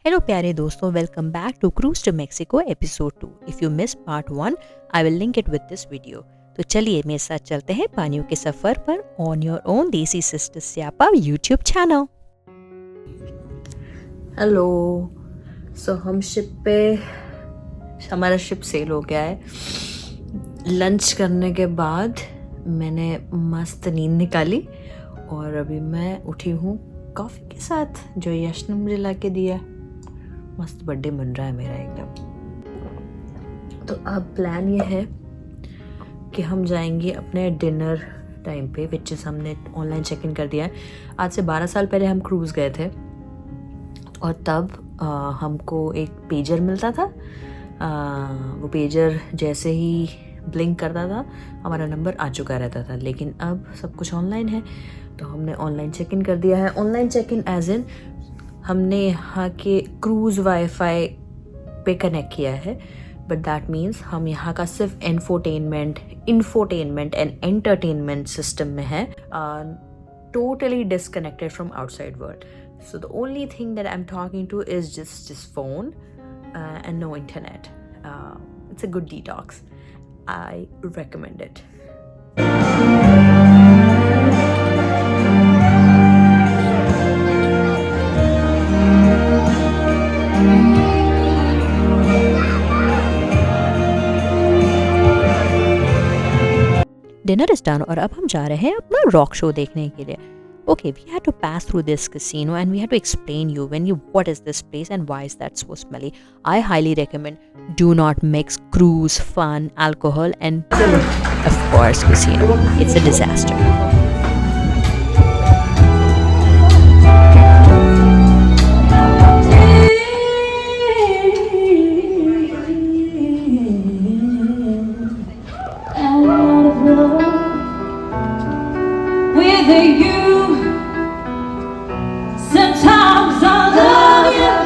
Hello प्यारे दोस्तों, welcome back to cruise to Mexico episode 2। If you miss part 1 I will link it with this video. तो चलिए मेरे साथ चलते हैं पानियों के सफ़र पर ऑन योर ओन देसी सिस्टर्स स्यापा यूट्यूब चैनल। हेलो, सो हम शिप पे, हमारा शिप सेल हो गया है। लंच करने के बाद मैंने मस्त नींद निकाली और अभी मैं उठी हूँ कॉफ़ी के साथ जो यश ने मुझे ला के दिया। मस्त बर्थडे बन रहा है मेरा एकदम। तो अब प्लान ये है कि हम जाएंगे अपने डिनर टाइम पे, विच इज़ हमने ऑनलाइन चेक इन कर दिया है। आज से 12 साल पहले हम क्रूज़ गए थे और तब हमको एक पेजर मिलता था। वो पेजर जैसे ही ब्लिंक करता था हमारा नंबर आ चुका रहता था, लेकिन अब सब कुछ ऑनलाइन है तो हमने ऑनलाइन चेक इन कर दिया है। Online check in as in हमने यहाँ के क्रूज़ वाईफाई पे कनेक्ट किया है, बट दैट मीन्स हम यहाँ का सिर्फ इंफोटेनमेंट एंड एंटरटेनमेंट सिस्टम में है, totally disconnected from outside world. So the only thing that I'm talking to is just phone and no internet. It's a good detox. I recommend it. Dinner is done और अब हम जा रहे हैं अपना rock show देखने के लिए। Okay, we had to pass through this casino and we had to explain you what is this place and why is that so smelly. I highly recommend do not mix cruise, fun, alcohol and of course casino. It's a disaster. With you, sometimes I love you,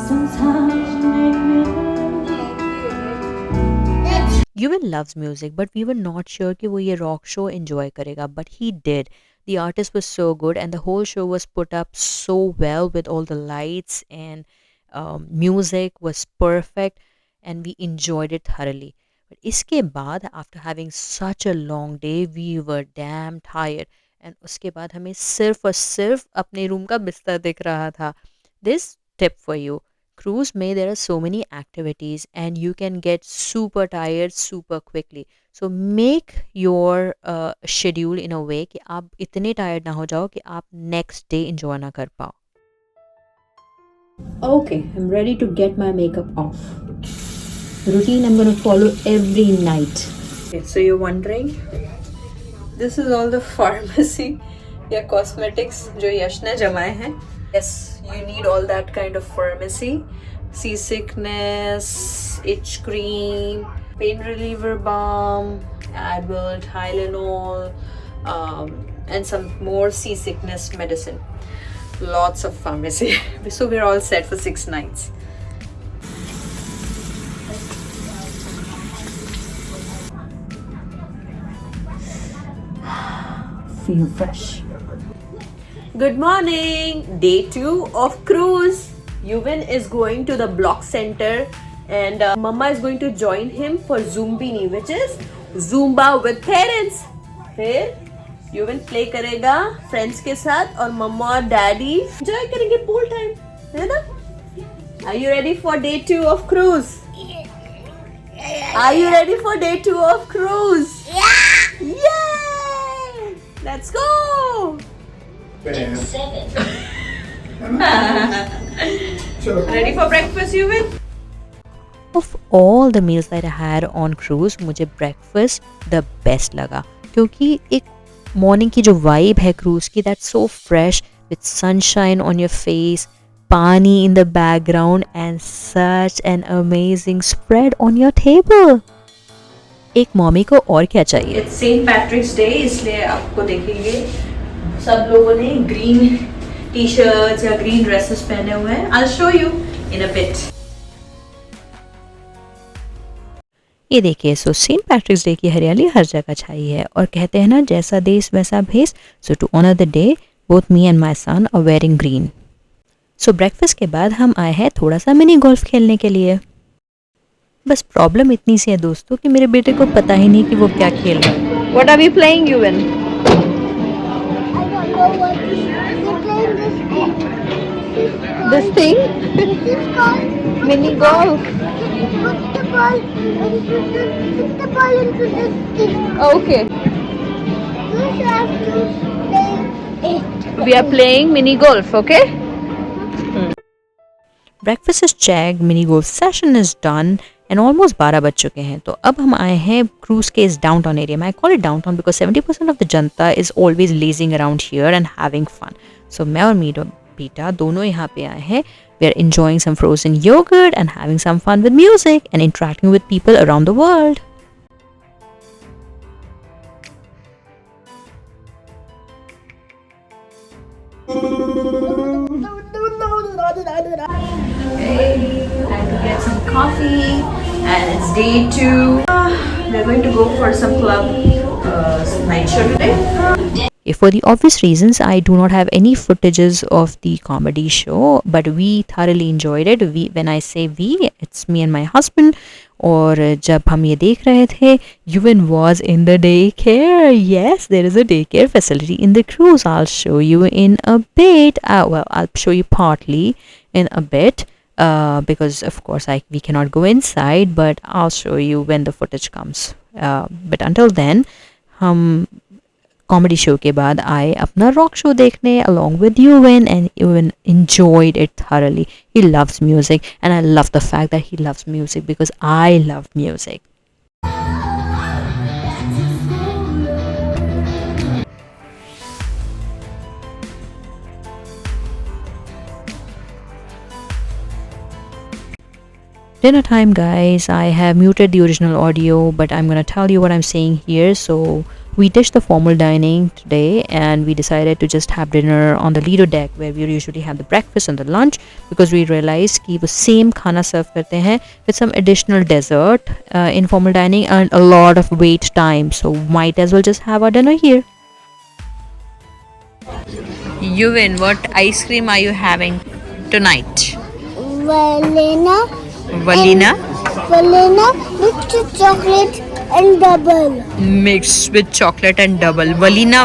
sometimes you make me hurt. Yuvan loves music, but we were not sure कि वो ये rock show enjoy करेगा, but he did. The artist was so good and the whole show was put up so well with all the lights and music was perfect and we enjoyed it thoroughly. But इसके बाद after having such a long day we were damn tired and उसके बाद हमें सिर्फ और सिर्फ अपने room का बिस्तर दिख रहा था. This tip for you. Cruise में there are so many activities and you can get super tired super quickly. So make your schedule in a way कि आप इतने tired ना हो जाओ कि आप next day enjoy ना कर पाओ. Okay, I'm ready to get my makeup off. Routine I'm going to follow every night. Okay, so you're wondering, this is all the pharmacy या cosmetics जो यश ने जमाए हैं. Yes, you need all that kind of pharmacy. Seasickness, itch cream, pain reliever balm, Advil, Tylenol, and some more seasickness medicine. Lots of pharmacy. So we're all set for 6 nights. Feel fresh. Good morning. Day 2 of cruise. Yuvan is going to the block center and Mama is going to join him for Zumbini, which is Zumba with parents. फिर Yuvan play करेगा friends के साथ और Mama और Daddy enjoy करेंगे pool time, है ना? Are you ready for day 2 of cruise? Are you ready for day 2 of cruise? Yeah! Yay! Let's go! Ready for breakfast, Yuvan? Of all the meals that I had on cruise, मुझे breakfast the best लगा क्योंकि एक morning की जो vibe है cruise की, that's so fresh with sunshine on your face, पानी in the background and such an amazing spread on your table. एक मॉमी को और क्या चाहिए. It's St. Patrick's Day, इसलिए आपको देखेंगे सब लोगों ने ग्रीन टी शर्ट्स या ग्रीन ड्रेसेस पहने हुए हैं. I'll show you in a bit. ये देखिए, सो सेंट पैट्रिक्स डे की हरियाली हर जगह छाई है और कहते हैं ना, जैसा देश वैसा भेष. So to honour the day both me and my son are wearing green. So breakfast के बाद हम आए हैं थोड़ा सा मिनी गोल्फ खेलने के लिए। बस प्रॉब्लम इतनी सी है दोस्तों कि मेरे बेटे को पता ही नहीं कि वो क्या खेल रहा है। What are we playing Yuvan? This thing mini golf. Okay, we are playing mini golf, okay? Breakfast is check, mini golf session is done and almost 12 बज चुके हैं। तो अब हम आए हैं क्रूज के इस डाउनटाउन एरिया में। I call it downtown because 70% of the जनता is always lazing around here and having fun. So मैं और मेरा बेटा दोनों यहाँ पे आए हैं। We are enjoying some frozen yogurt and having some fun with music and interacting with people around the world. Time to get some coffee and it's day 2. We're going to go for some club night show today. For the obvious reasons, I do not have any footages of the comedy show, but we thoroughly enjoyed it. When I say we, it's me and my husband. और जब हम ये देख रहे थे, Yuvan was in the daycare. Yes, there is a daycare facility in the cruise. I'll show you in a bit. I'll show you partly in a bit. Because of course we cannot go inside, but I'll show you when the footage comes. But until then, हम comedy show के बाद आए अपना rock show देखने along with Yuvan, and Yuvan enjoyed it thoroughly. He loves music and I love the fact that he loves music because I love music. Dinner time, guys. I have muted the original audio, but I'm gonna tell you what I'm saying here. So we ditched the formal dining today and we decided to just have dinner on the Lido deck where we usually have the breakfast and the lunch, because we realized कि वो same खाना serve करते हैं with some additional dessert in formal dining and a lot of wait time, so might as well just have our dinner here. Yuvan, what ice cream are you having tonight? Valina with chocolate and double. Mixed with chocolate and double. Valina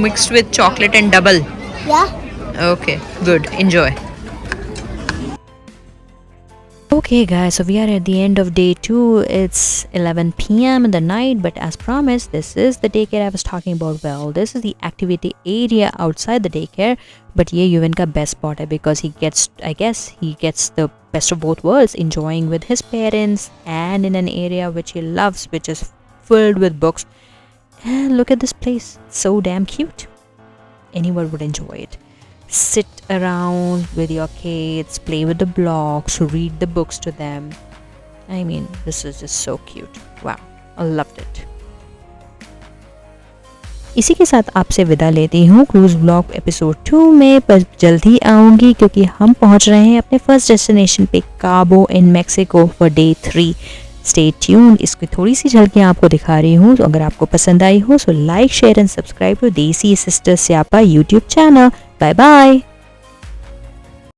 mixed with chocolate and double. Yeah. Okay, good. Enjoy. Okay guys, so we are at the end of day 2. It's 11 p.m. in the night, but as promised, this is the daycare I was talking about. Well, this is the activity area outside the daycare, but ये Yuvan का best spot है because he gets the best of both worlds, enjoying with his parents and in an area which he loves, which is filled with books. And look at this place, so damn cute. Anyone would enjoy it. Sit around with your kids, play with the blocks, read the books to them. I mean, this is just so cute. Wow, I loved it. इसी के साथ आपसे विदा लेती हूँ cruise blog episode 2 में, पर जल्दी आऊँगी क्योंकि हम पहुँच रहे हैं अपने फर्स्ट डेस्टिनेशन पे, काबो in Mexico for day 3. Stay tuned. इसकी थोड़ी सी झलकियाँ आपको दिखा रही हूँ, तो अगर आपको पसंद आई हो so like, share and subscribe to desi sister syapa YouTube channel. Bye bye.